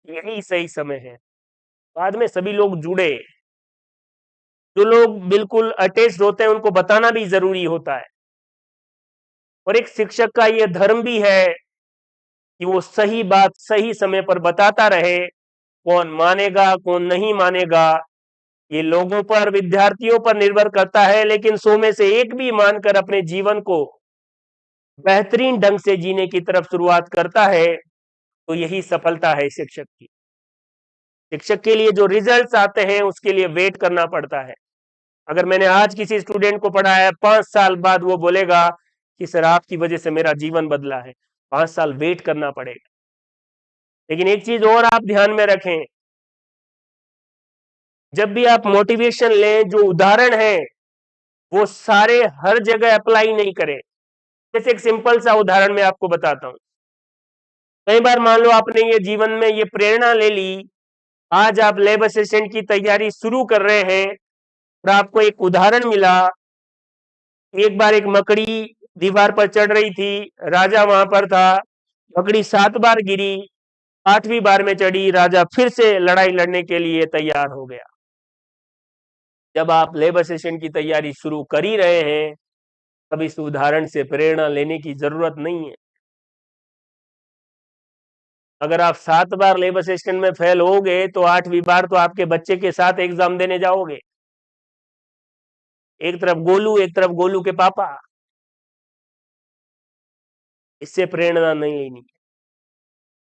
यही सही समय है। बाद में सभी लोग जुड़े। जो लोग बिल्कुल अटैच्ड होते हैं उनको बताना भी जरूरी होता है, और एक शिक्षक का यह धर्म भी है कि वो सही बात सही समय पर बताता रहे। कौन मानेगा कौन नहीं मानेगा ये लोगों पर, विद्यार्थियों पर निर्भर करता है, लेकिन 100 में से एक भी मानकर अपने जीवन को बेहतरीन ढंग से जीने की तरफ शुरुआत करता है तो यही सफलता है शिक्षक की। शिक्षक के लिए जो रिजल्ट्स आते हैं उसके लिए वेट करना पड़ता है। अगर मैंने आज किसी स्टूडेंट को पढ़ाया, 5 साल बाद वो बोलेगा कि सर आपकी वजह से मेरा जीवन बदला है। 5 साल वेट करना पड़ेगा। लेकिन एक चीज और आप ध्यान में रखें, जब भी आप मोटिवेशन लें, जो उदाहरण है वो सारे हर जगह अप्लाई नहीं करें। जैसे एक सिंपल सा उदाहरण मैं आपको बताता हूं। कई बार मान लो आपने ये जीवन में ये प्रेरणा ले ली, आज आप लैब असिस्टेंट की तैयारी शुरू कर रहे हैं और आपको एक उदाहरण मिला। एक बार एक मकड़ी दीवार पर चढ़ रही थी, राजा वहां पर था, मकड़ी 7 बार गिरी, 8वीं बार में चढ़ी, राजा फिर से लड़ाई लड़ने के लिए तैयार हो गया। जब आप लैब असिस्टेंट की तैयारी शुरू कर ही रहे हैं, तब इस उदाहरण से प्रेरणा लेने की जरूरत नहीं है। अगर आप 7 बार लैब असिस्टेंट में फेल हो गए तो 8वीं बार तो आपके बच्चे के साथ एग्जाम देने जाओगे। एक तरफ गोलू, एक तरफ गोलू के पापा। इससे प्रेरणा नहीं लेनी।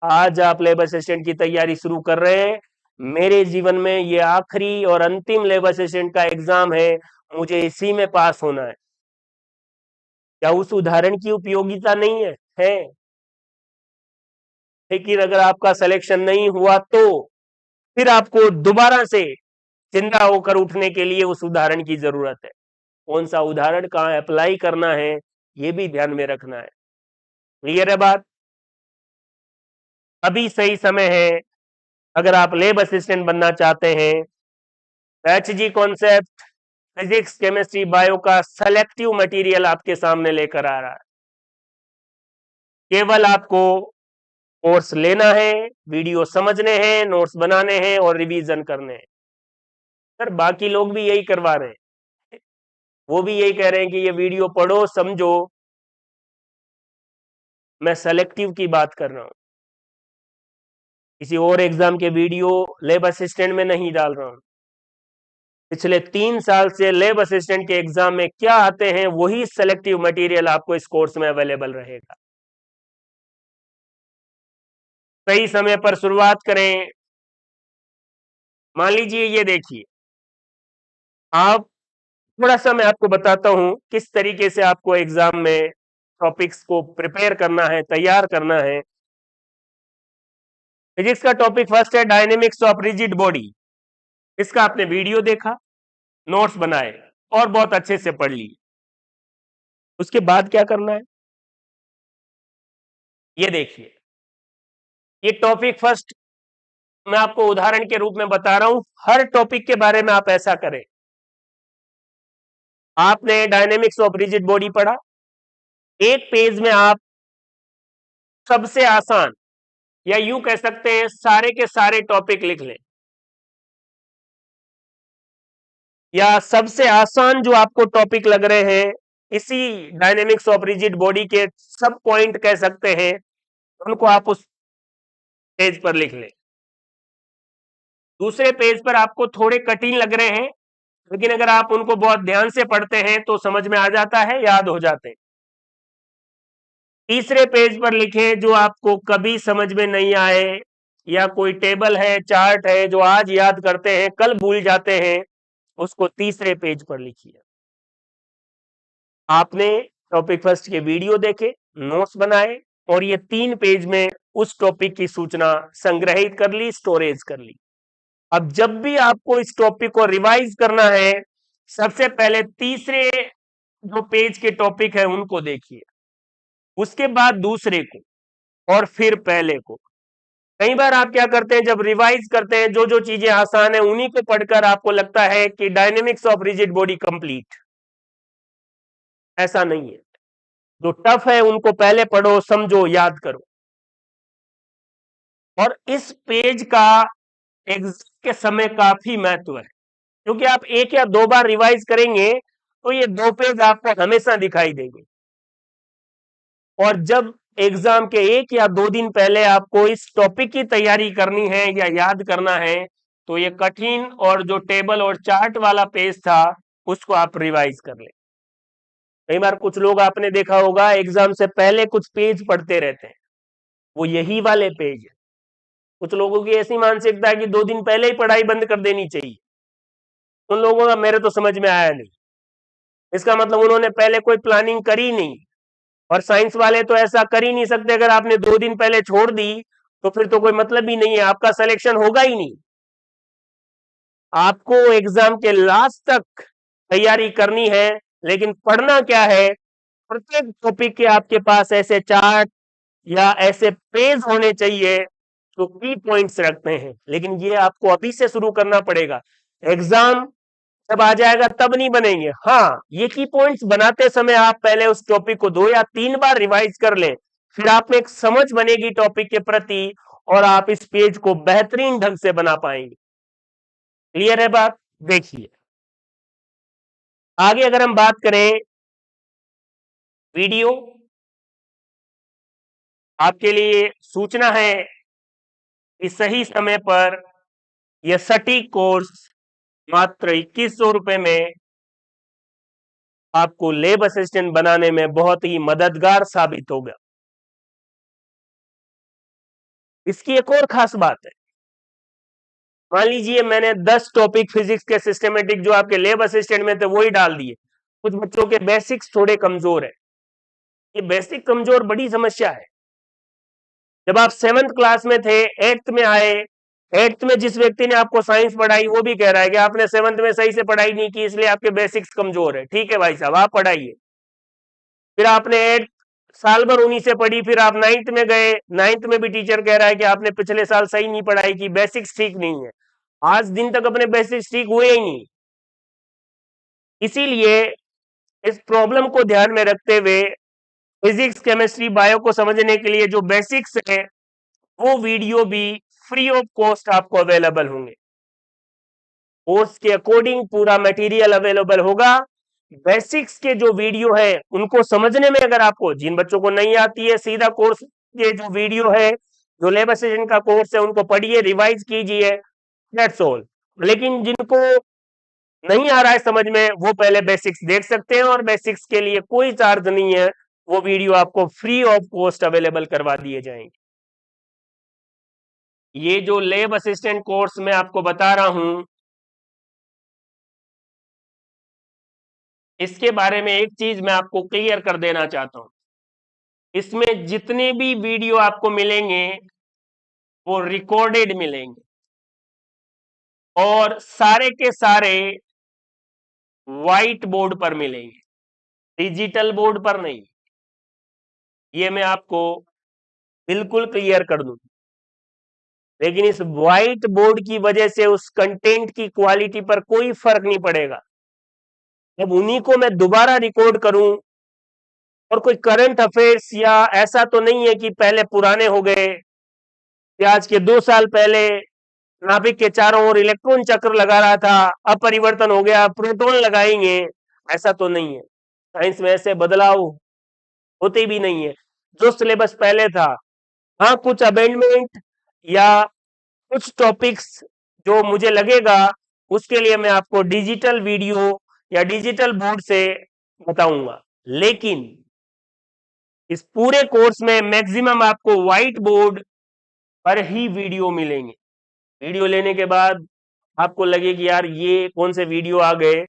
आज आप लैब असिस्टेंट की तैयारी शुरू कर रहे हैं, मेरे जीवन में ये आखिरी और अंतिम लैब असिस्टेंट का एग्जाम है, मुझे इसी में पास होना है। क्या उस उदाहरण की उपयोगिता नहीं है? है। लेकिन अगर आपका सिलेक्शन नहीं हुआ तो फिर आपको दोबारा से जिंदा होकर उठने के लिए उस उदाहरण की जरूरत है। कौन सा उदाहरण कहां अप्लाई करना है ये भी ध्यान में रखना है। क्लियर है बात? अभी सही समय है। अगर आप लैब असिस्टेंट बनना चाहते हैं, Hg concept physics chemistry bio का सेलेक्टिव मटेरियल आपके सामने लेकर आ रहा है। केवल आपको कोर्स लेना है, वीडियो समझने हैं, नोट्स बनाने हैं और रिवीजन करने हैं। सर बाकी लोग भी यही करवा रहे हैं, वो भी यही कह रहे हैं कि ये वीडियो पढ़ो समझो। मैं सेलेक्टिव की बात कर रहा हूं, किसी और एग्जाम के वीडियो लैब असिस्टेंट में नहीं डाल रहा हूं। पिछले 3 साल से लैब असिस्टेंट के एग्जाम में क्या आते हैं वही सेलेक्टिव मटेरियल आपको इस कोर्स में अवेलेबल रहेगा। सही समय पर शुरुआत करें। मान लीजिए ये देखिए, आप थोड़ा सा मैं आपको बताता हूं किस तरीके से आपको एग्जाम में टॉपिक्स को प्रिपेयर करना है, तैयार करना है। फिजिक्स का टॉपिक फर्स्ट है डायनेमिक्स ऑफ रिजिड बॉडी। इसका आपने वीडियो देखा, नोट्स बनाए और बहुत अच्छे से पढ़ ली। उसके बाद क्या करना है ये देखिए। ये टॉपिक फर्स्ट मैं आपको उदाहरण के रूप में बता रहा हूं, हर टॉपिक के बारे में आप ऐसा करें। आपने डायनेमिक्स ऑफ रिजिड बॉडी पढ़ा, एक पेज में आप सबसे आसान या यूं कह सकते हैं सारे के सारे टॉपिक लिख लें, या सबसे आसान जो आपको टॉपिक लग रहे हैं इसी डायनेमिक्स ऑफ रिजिड बॉडी के सब पॉइंट कह सकते हैं, उनको आप उस पेज पर लिख लें। दूसरे पेज पर आपको थोड़े कठिन लग रहे हैं, लेकिन अगर आप उनको बहुत ध्यान से पढ़ते हैं तो समझ में आ जाता है, याद हो जाते हैं। तीसरे पेज पर लिखें जो आपको कभी समझ में नहीं आए, या कोई टेबल है, चार्ट है जो आज याद करते हैं कल भूल जाते हैं, उसको तीसरे पेज पर लिखिए। आपने टॉपिक फर्स्ट के वीडियो देखे, नोट्स बनाए, और ये 3 पेज में उस टॉपिक की सूचना संग्रहित कर ली, स्टोरेज कर ली। अब जब भी आपको इस टॉपिक को रिवाइज करना है, सबसे पहले तीसरे जो पेज के टॉपिक है उनको देखिए, उसके बाद दूसरे को, और फिर पहले को। कई बार आप क्या करते हैं, जब रिवाइज करते हैं, जो जो चीजें आसान है उन्हीं को पढ़कर आपको लगता है कि dynamics of rigid body complete. ऐसा नहीं है। जो टफ है उनको पहले पढ़ो, समझो, याद करो। और इस पेज का एग्जाम के समय काफी महत्व है, क्योंकि आप 1 या 2 बार रिवाइज करेंगे तो ये 2 पेज आपको हमेशा दिखाई देंगे। और जब एग्जाम के 1 या 2 दिन पहले आपको इस टॉपिक की तैयारी करनी है या याद करना है, तो ये कठिन और जो टेबल और चार्ट वाला पेज था उसको आप रिवाइज कर लें। कई बार कुछ लोग आपने देखा होगा एग्जाम से पहले कुछ पेज पढ़ते रहते हैं, वो यही वाले पेज है। कुछ लोगों की ऐसी मानसिकता है कि 2 दिन पहले ही पढ़ाई बंद कर देनी चाहिए। उन लोगों का मेरे तो समझ में आया नहीं। इसका मतलब उन्होंने पहले कोई प्लानिंग करी नहीं, और साइंस वाले तो ऐसा कर ही नहीं सकते। अगर आपने 2 दिन पहले छोड़ दी तो फिर तो कोई मतलब ही नहीं है, आपका सिलेक्शन होगा ही नहीं। आपको एग्जाम के लास्ट तक तैयारी करनी है, लेकिन पढ़ना क्या है, प्रत्येक टॉपिक के आपके पास ऐसे चार्ट या ऐसे पेज होने चाहिए जो की पॉइंट्स रखते हैं। लेकिन ये आपको अभी से शुरू करना पड़ेगा। एग्जाम जब आ जाएगा तब नहीं बनेंगे। हाँ, ये की पॉइंट्स बनाते समय आप पहले उस टॉपिक को 2 या 3 बार रिवाइज कर लें, फिर आप में एक समझ बनेगी टॉपिक के प्रति, और आप इस पेज को बेहतरीन ढंग से बना पाएंगे। क्लियर है बात? देखिए आगे अगर हम बात करें, वीडियो आपके लिए सूचना है कि सही समय पर यह सटीक कोर्स मात्र 2100 रुपए में आपको लैब असिस्टेंट बनाने में बहुत ही मददगार साबित होगा। इसकी एक और खास बात है, मान लीजिए मैंने 10 टॉपिक फिजिक्स के सिस्टमेटिक जो आपके लैब असिस्टेंट में थे वो ही डाल दिए। कुछ बच्चों के बेसिक्स थोड़े कमजोर है, ये बेसिक कमजोर बड़ी समस्या है। जब आप 7th क्लास में थे, 8th में आए, 8th में जिस व्यक्ति ने आपको साइंस पढ़ाई वो भी कह रहा है कि आपने 7th में सही से पढ़ाई नहीं की, इसलिए आपके बेसिक्स कमजोर है। ठीक है भाई साहब, आप पढ़ाइए। फिर आपने 8th साल भर उन्हीं से पढ़ी, फिर आप 9th में गए, 9th में भी टीचर कह रहा है कि आपने पिछले साल सही नहीं पढ़ाई की, बेसिक्स ठीक नहीं है। आज दिन तक अपने बेसिक्स ठीक हुए ही नहीं। इसीलिए इस प्रॉब्लम को ध्यान में रखते हुए फिजिक्स, केमिस्ट्री, बायो को समझने के लिए जो बेसिक्स है वो वीडियो भी फ्री ऑफ कॉस्ट आपको अवेलेबल होंगे। कोर्स के अकॉर्डिंग पूरा मटेरियल अवेलेबल होगा। बेसिक्स के जो वीडियो है उनको समझने में अगर आपको, जिन बच्चों को नहीं आती है, सीधा कोर्स के जो वीडियो है, जो लैब असिस्टेंट का कोर्स है, उनको पढ़िए, रिवाइज कीजिए, दैट्स ऑल। लेकिन जिनको नहीं आ रहा है समझ में, वो पहले बेसिक्स देख सकते हैं, और बेसिक्स के लिए कोई चार्ज नहीं है, वो वीडियो आपको फ्री ऑफ कॉस्ट अवेलेबल करवा दिए जाएंगे। ये जो लैब असिस्टेंट कोर्स मैं आपको बता रहा हूं, इसके बारे में एक चीज मैं आपको क्लियर कर देना चाहता हूं। इसमें जितने भी वीडियो आपको मिलेंगे वो रिकॉर्डेड मिलेंगे, और सारे के सारे व्हाइट बोर्ड पर मिलेंगे, डिजिटल बोर्ड पर नहीं। ये मैं आपको बिल्कुल क्लियर कर दूं। लेकिन इस व्हाइट बोर्ड की वजह से उस कंटेंट की क्वालिटी पर कोई फर्क नहीं पड़ेगा। जब उन्हीं को मैं दोबारा रिकॉर्ड करूं, और कोई करंट अफेयर्स या ऐसा तो नहीं है कि पहले पुराने हो गए, कि आज के 2 साल पहले नाभिक के चारों ओर इलेक्ट्रॉन चक्र लगा रहा था, अब परिवर्तन हो गया, प्रोटॉन लगाएंगे, ऐसा तो नहीं है। साइंस में ऐसे बदलाव होते भी नहीं है। जो सिलेबस पहले था, हाँ कुछ अमेंडमेंट या कुछ टॉपिक्स जो मुझे लगेगा उसके लिए मैं आपको डिजिटल वीडियो या डिजिटल बोर्ड से बताऊंगा। लेकिन इस पूरे कोर्स में मैक्सिमम आपको व्हाइट बोर्ड पर ही वीडियो मिलेंगे। वीडियो लेने के बाद आपको लगे कि यार ये कौन से वीडियो आ गए,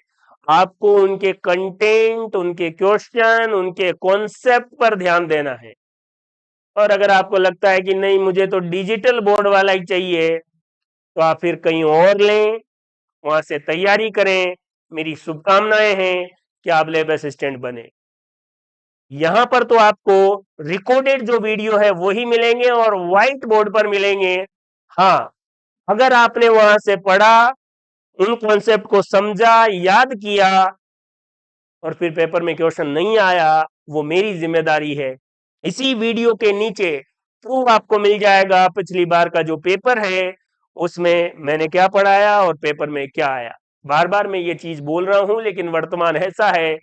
आपको उनके कंटेंट, उनके क्वेश्चन, उनके कॉन्सेप्ट पर ध्यान देना है। और अगर आपको लगता है कि नहीं मुझे तो डिजिटल बोर्ड वाला ही चाहिए, तो आप फिर कहीं और लें, वहां से तैयारी करें। मेरी शुभकामनाएं हैं कि आप लैब असिस्टेंट बने। यहां पर तो आपको रिकॉर्डेड जो वीडियो है वही मिलेंगे और व्हाइट बोर्ड पर मिलेंगे। हाँ, अगर आपने वहां से पढ़ा, उन कॉन्सेप्ट को समझा, याद किया और फिर पेपर में क्वेश्चन नहीं आया, वो मेरी जिम्मेदारी है। इसी वीडियो के नीचे प्रूफ आपको मिल जाएगा पिछली बार का जो पेपर है उसमें मैंने क्या पढ़ाया और पेपर में क्या आया। बार बार मैं ये चीज बोल रहा हूं, लेकिन वर्तमान ऐसा है,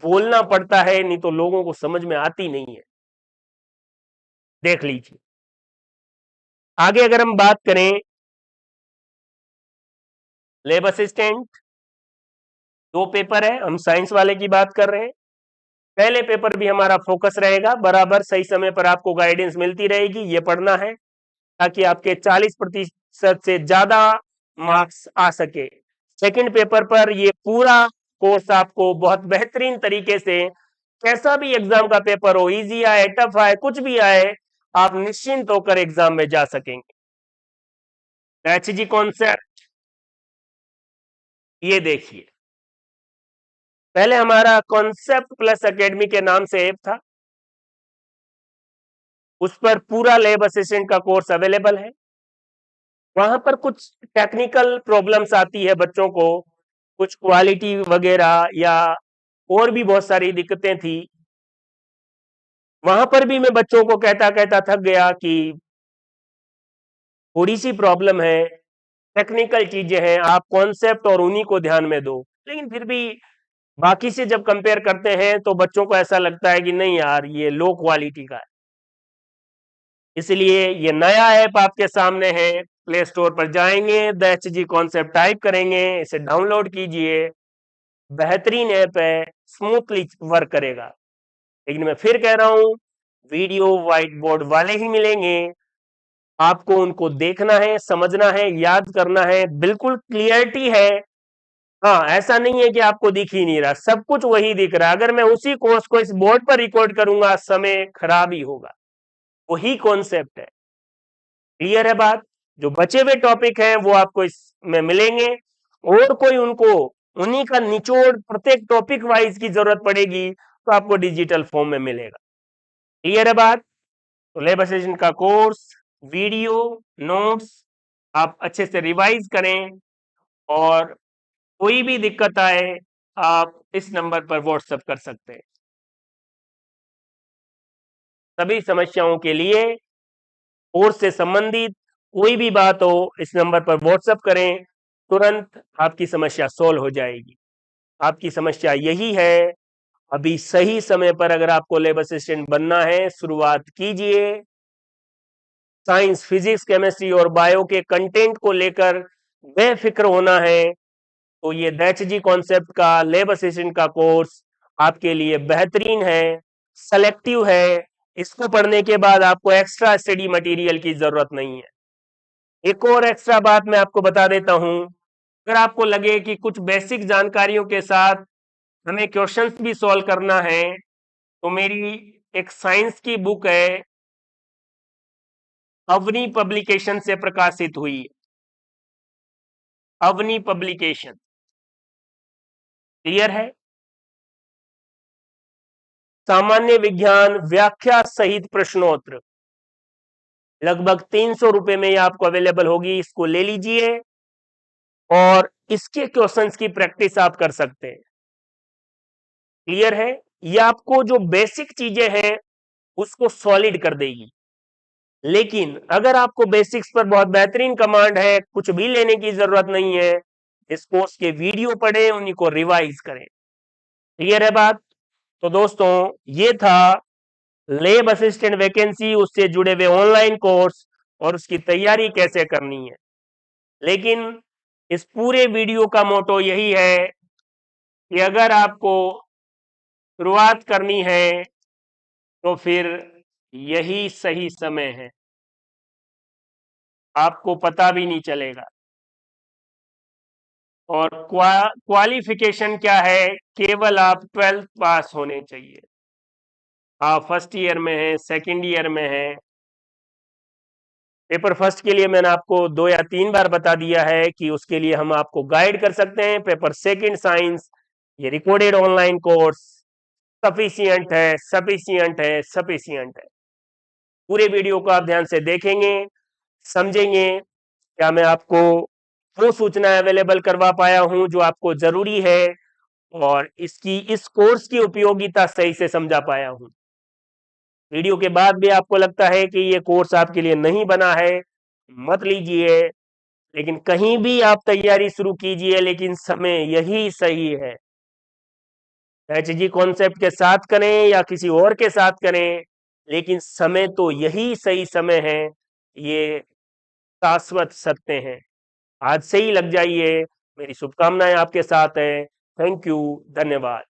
बोलना पड़ता है, नहीं तो लोगों को समझ में आती नहीं है। देख लीजिए आगे अगर हम बात करें लैब असिस्टेंट, दो पेपर है, हम साइंस वाले की बात कर रहे हैं। पहले पेपर भी हमारा फोकस रहेगा, बराबर सही समय पर आपको गाइडेंस मिलती रहेगी, ये पढ़ना है ताकि आपके 40% से ज्यादा मार्क्स आ सके। सेकंड पेपर पर ये पूरा कोर्स आपको बहुत बेहतरीन तरीके से, कैसा भी एग्जाम का पेपर हो, इजी आए टफ आए कुछ भी आए, आप निश्चिंत होकर एग्जाम में जा सकेंगे। एचजी कॉन्सेप्ट ये देखिए, पहले हमारा कॉन्सेप्ट प्लस एकेडमी के नाम से ऐप था, उस पर पूरा लैब असिस्टेंट का कोर्स अवेलेबल है। वहां पर कुछ टेक्निकल प्रॉब्लम्स आती है बच्चों को, कुछ क्वालिटी वगैरह या और भी बहुत सारी दिक्कतें थी। वहां पर भी मैं बच्चों को कहता कहता थक गया कि थोड़ी सी प्रॉब्लम है, टेक्निकल चीजें हैं, आप कॉन्सेप्ट और उन्हीं को ध्यान में दो। लेकिन फिर भी बाकी से जब कंपेयर करते हैं तो बच्चों को ऐसा लगता है कि नहीं यार ये लो क्वालिटी का है। इसलिए ये नया ऐप आपके सामने है, प्ले स्टोर पर जाएंगे, द एचजी कॉन्सेप्ट टाइप करेंगे, इसे डाउनलोड कीजिए। बेहतरीन ऐप है, स्मूथली वर्क करेगा। लेकिन मैं फिर कह रहा हूं, वीडियो व्हाइट बोर्ड वाले ही मिलेंगे, आपको उनको देखना है, समझना है, याद करना है, बिल्कुल क्लियरिटी है। हाँ, ऐसा नहीं है कि आपको दिख ही नहीं रहा, सब कुछ वही दिख रहा है। अगर मैं उसी कोर्स को इस बोर्ड पर रिकॉर्ड करूंगा, समय खराब ही होगा। वही कॉन्सेप्ट है। क्लियर है बात? जो बचे हुए टॉपिक हैं वो आपको इसमें मिलेंगे, और कोई उनको उन्हीं का निचोड़ प्रत्येक टॉपिक वाइज की जरूरत पड़ेगी तो आपको डिजिटल फॉर्म में मिलेगा। क्लियर है बात? तो लैब असिस्टेंट का कोर्स, वीडियो, नोट्स आप अच्छे से रिवाइज करें, और कोई भी दिक्कत आए आप इस नंबर पर व्हाट्सएप कर सकते हैं। सभी समस्याओं के लिए, कोर्स से संबंधित कोई भी बात हो, इस नंबर पर व्हाट्सएप करें, तुरंत आपकी समस्या सॉल्व हो जाएगी। आपकी समस्या यही है, अभी सही समय पर अगर आपको लैब असिस्टेंट बनना है, शुरुआत कीजिए। साइंस, फिजिक्स, केमिस्ट्री और बायो के कंटेंट को लेकर बेफिक्र होना है, तो ये दैचजी कॉन्सेप्ट का लैब असिस्टेंट का कोर्स आपके लिए बेहतरीन है, सेलेक्टिव है। इसको पढ़ने के बाद आपको एक्स्ट्रा स्टडी मटेरियल की जरूरत नहीं है। एक और एक्स्ट्रा बात मैं आपको बता देता हूं, अगर आपको लगे कि कुछ बेसिक जानकारियों के साथ हमें क्वेश्चंस भी सॉल्व करना है, तो मेरी एक साइंस की बुक है, अवनी पब्लिकेशन से प्रकाशित हुई, अवनी पब्लिकेशन। क्लियर है? सामान्य विज्ञान व्याख्या सहित प्रश्नोत्तर, लगभग 300 रुपए में ये आपको अवेलेबल होगी। इसको ले लीजिए और इसके क्वेश्चंस की प्रैक्टिस आप कर सकते हैं। क्लियर है? ये आपको जो बेसिक चीजें हैं उसको सॉलिड कर देगी। लेकिन अगर आपको बेसिक्स पर बहुत बेहतरीन कमांड है, कुछ भी लेने की जरूरत नहीं है, इस कोर्स के वीडियो पढ़ें, उन्हीं को रिवाइज करें। क्लियर है बात? तो दोस्तों, ये था लैब असिस्टेंट वैकेंसी, उससे जुड़े हुए ऑनलाइन कोर्स और उसकी तैयारी कैसे करनी है। लेकिन इस पूरे वीडियो का मोटो यही है कि अगर आपको शुरुआत करनी है तो फिर यही सही समय है, आपको पता भी नहीं चलेगा। और क्वालिफिकेशन क्या है, केवल आप 12th पास होने चाहिए। आप फर्स्ट ईयर में हैं, सेकंड ईयर में हैं। पेपर फर्स्ट के लिए मैंने आपको 2 या 3 बार बता दिया है कि उसके लिए हम आपको गाइड कर सकते हैं। पेपर सेकंड साइंस, ये रिकॉर्डेड ऑनलाइन कोर्स सफिशियंट है, सफिशियंट है, सफिशियंट है। पूरे वीडियो को आप ध्यान से देखेंगे, समझेंगे, क्या मैं आपको वो सूचना अवेलेबल करवा पाया हूं जो आपको जरूरी है, और इस कोर्स की उपयोगिता सही से समझा पाया हूं। वीडियो के बाद भी आपको लगता है कि ये कोर्स आपके लिए नहीं बना है, मत लीजिए। लेकिन कहीं भी आप तैयारी शुरू कीजिए, लेकिन समय यही सही है। एचजी कॉन्सेप्ट के साथ करें या किसी और के साथ करें, लेकिन समय तो यही सही समय है, ये शाश्वत सत्य है। आज से ही लग जाइए। मेरी शुभकामनाएं आपके साथ है। थैंक यू, धन्यवाद।